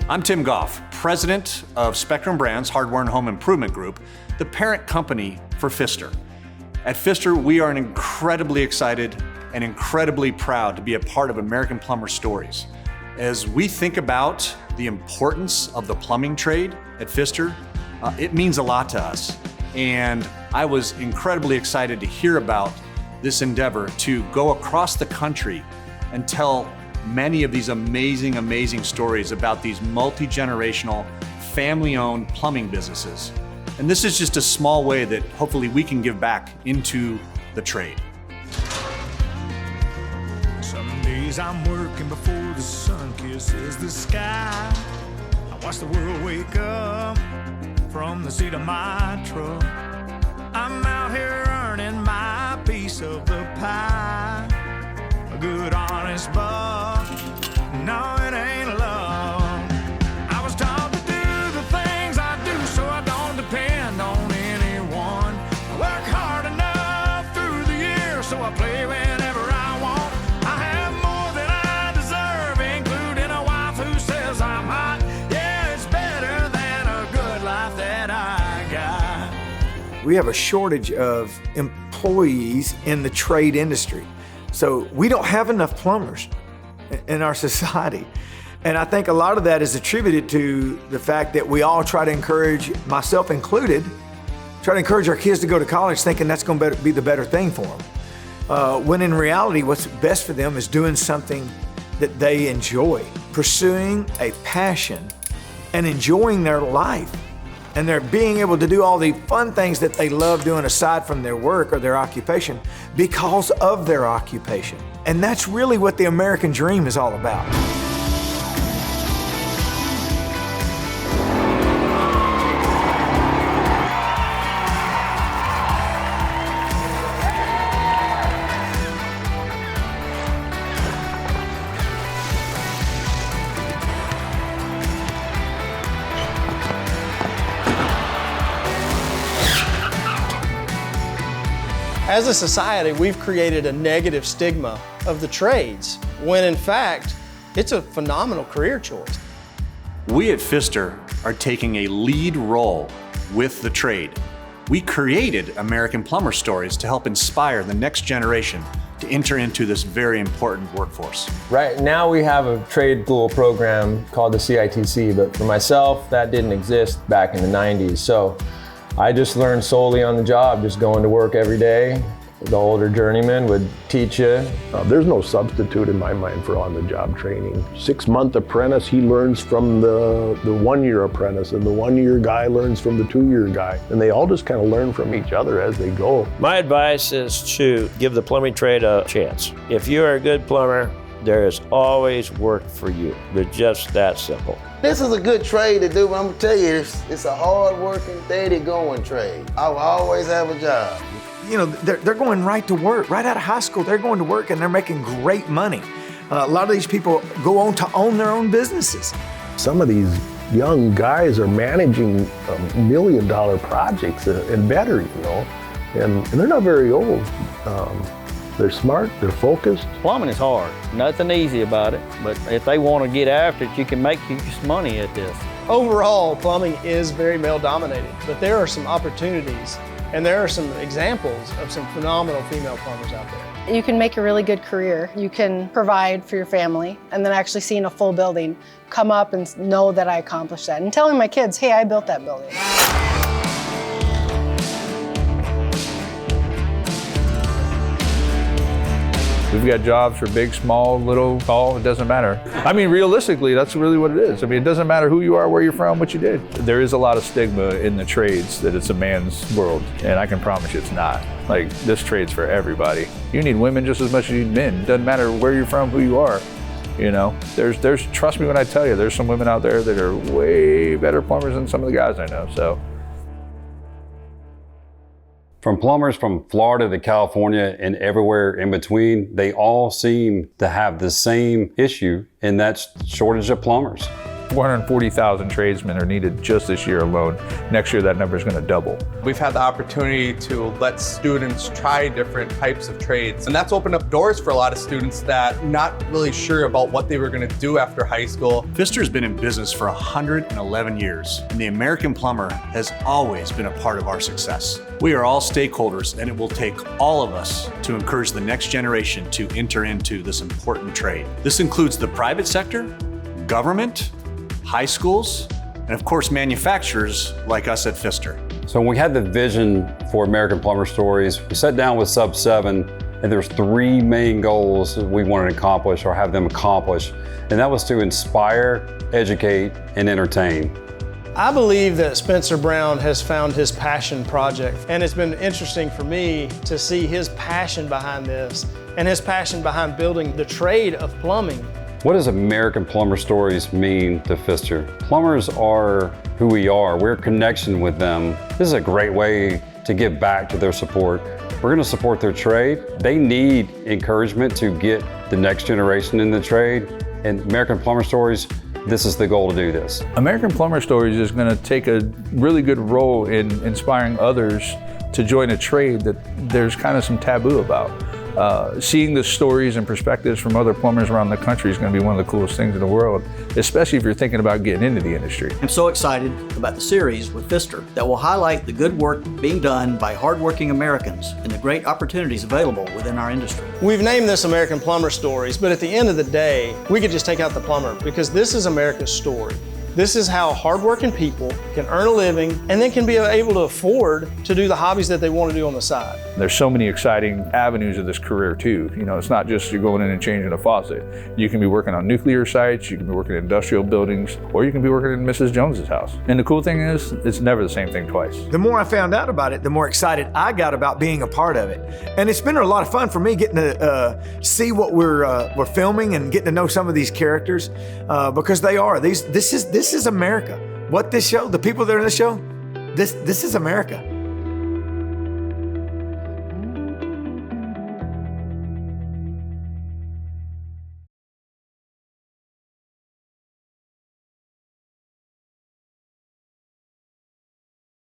I'm Tim Goff, president of Spectrum Brands Hardware and Home Improvement Group, the parent company for Pfister. At Pfister, we are incredibly excited and incredibly proud to be a part of American Plumber Stories. As we think about the importance of the plumbing trade at Pfister, it means a lot to us. And I was incredibly excited to hear about this endeavor to go across the country and tell many of these amazing stories about these multi-generational, family-owned plumbing businesses. And this is just a small way that hopefully we can give back into the trade. Some days I'm working before the sun kisses the sky. I watch the world wake up from the seat of my truck. I'm out here earning my piece of the pie. A good honest buck, no it ain't love. I was taught to do the things I do so I don't depend on anyone. I work hard enough through the year so I play whenever I want. I have more than I deserve, including a wife who says I'm hot. Yeah, it's better than a good life that I got. We have a shortage of employees in the trade industry. So we don't have enough plumbers in our society. And I think a lot of that is attributed to the fact that we all try to encourage, myself included, try to encourage our kids to go to college thinking that's going to be the better thing for them. When in reality, what's best for them is doing something that they enjoy, pursuing a passion and enjoying their life. And they're being able to do all the fun things that they love doing aside from their work or their occupation because of their occupation. And that's really what the American dream is all about. As a society, we've created a negative stigma of the trades, when in fact, it's a phenomenal career choice. We at Pfister are taking a lead role with the trade. We created American Plumber Stories to help inspire the next generation to enter into this very important workforce. Right now we have a trade school program called the CITC, but for myself, that didn't exist back in the 90s. So I just learned solely on the job, just going to work every day. The older journeyman would teach you. There's no substitute in my mind for on-the-job training. 6-month apprentice, he learns from the 1-year apprentice, and the 1-year guy learns from the 2-year guy. And they all just kind of learn from each other as they go. My advice is to give the plumbing trade a chance. If you're a good plumber, there is always work for you. It's just that simple. This is a good trade to do, but I'm gonna tell you, it's a hard-working, steady-going trade. I will always have a job. You know, they're going right to work. Right out of high school, they're going to work and they're making great money. A lot of these people go on to own their own businesses. Some of these young guys are managing $1 million projects and better, you know, and they're not very old. They're smart, they're focused. Plumbing is hard. Nothing easy about it, but if they want to get after it, you can make huge money at this. Overall, plumbing is very male-dominated, but there are some opportunities and there are some examples of some phenomenal female plumbers out there. You can make a really good career. You can provide for your family and then actually seeing a full building come up and know that I accomplished that and telling my kids, hey, I built that building. We've got jobs for big, small, little, tall, it doesn't matter. I mean, realistically, that's really what it is. I mean, it doesn't matter who you are, where you're from, what you did. There is a lot of stigma in the trades that it's a man's world, and I can promise you it's not. Like, this trade's for everybody. You need women just as much as you need men. It doesn't matter where you're from, who you are. You know, there's trust me when I tell you, there's some women out there that are way better plumbers than some of the guys I know, so. From plumbers from Florida to California and everywhere in between, they all seem to have the same issue, and that's shortage of plumbers. 440,000 tradesmen are needed just this year alone. Next year, that number is going to double. We've had the opportunity to let students try different types of trades, and that's opened up doors for a lot of students that not really sure about what they were going to do after high school. Pfister's been in business for 111 years, and the American plumber has always been a part of our success. We are all stakeholders, and it will take all of us to encourage the next generation to enter into this important trade. This includes the private sector, government, high schools, and of course manufacturers like us at Pfister. So when we had the vision for American Plumber Stories, we sat down with Sub 7, and there's 3 main goals that we wanted to accomplish or have them accomplish, and that was to inspire, educate, and entertain. I believe that Spencer Brown has found his passion project, and it's been interesting for me to see his passion behind this and his passion behind building the trade of plumbing. What does American Plumber Stories mean to Pfister? Plumbers are who we are. We're a connection with them. This is a great way to give back to their support. We're going to support their trade. They need encouragement to get the next generation in the trade, and American Plumber Stories, this is the goal to do this. American Plumber Stories is going to take a really good role in inspiring others to join a trade that there's kind of some taboo about. Seeing the stories and perspectives from other plumbers around the country is going to be one of the coolest things in the world, especially if you're thinking about getting into the industry. I'm so excited about the series with Pfister that will highlight the good work being done by hardworking Americans and the great opportunities available within our industry. We've named this American Plumber Stories, but at the end of the day, we could just take out the plumber because this is America's story. This is how hardworking people can earn a living and then can be able to afford to do the hobbies that they want to do on the side. There's so many exciting avenues of this career too. You know, it's not just you're going in and changing a faucet. You can be working on nuclear sites, you can be working in industrial buildings, or you can be working in Mrs. Jones's house. And the cool thing is, it's never the same thing twice. The more I found out about it, the more excited I got about being a part of it. And it's been a lot of fun for me getting to see what we're filming and getting to know some of these characters because they are. This is America. What this show, the people that are in the show, this is America.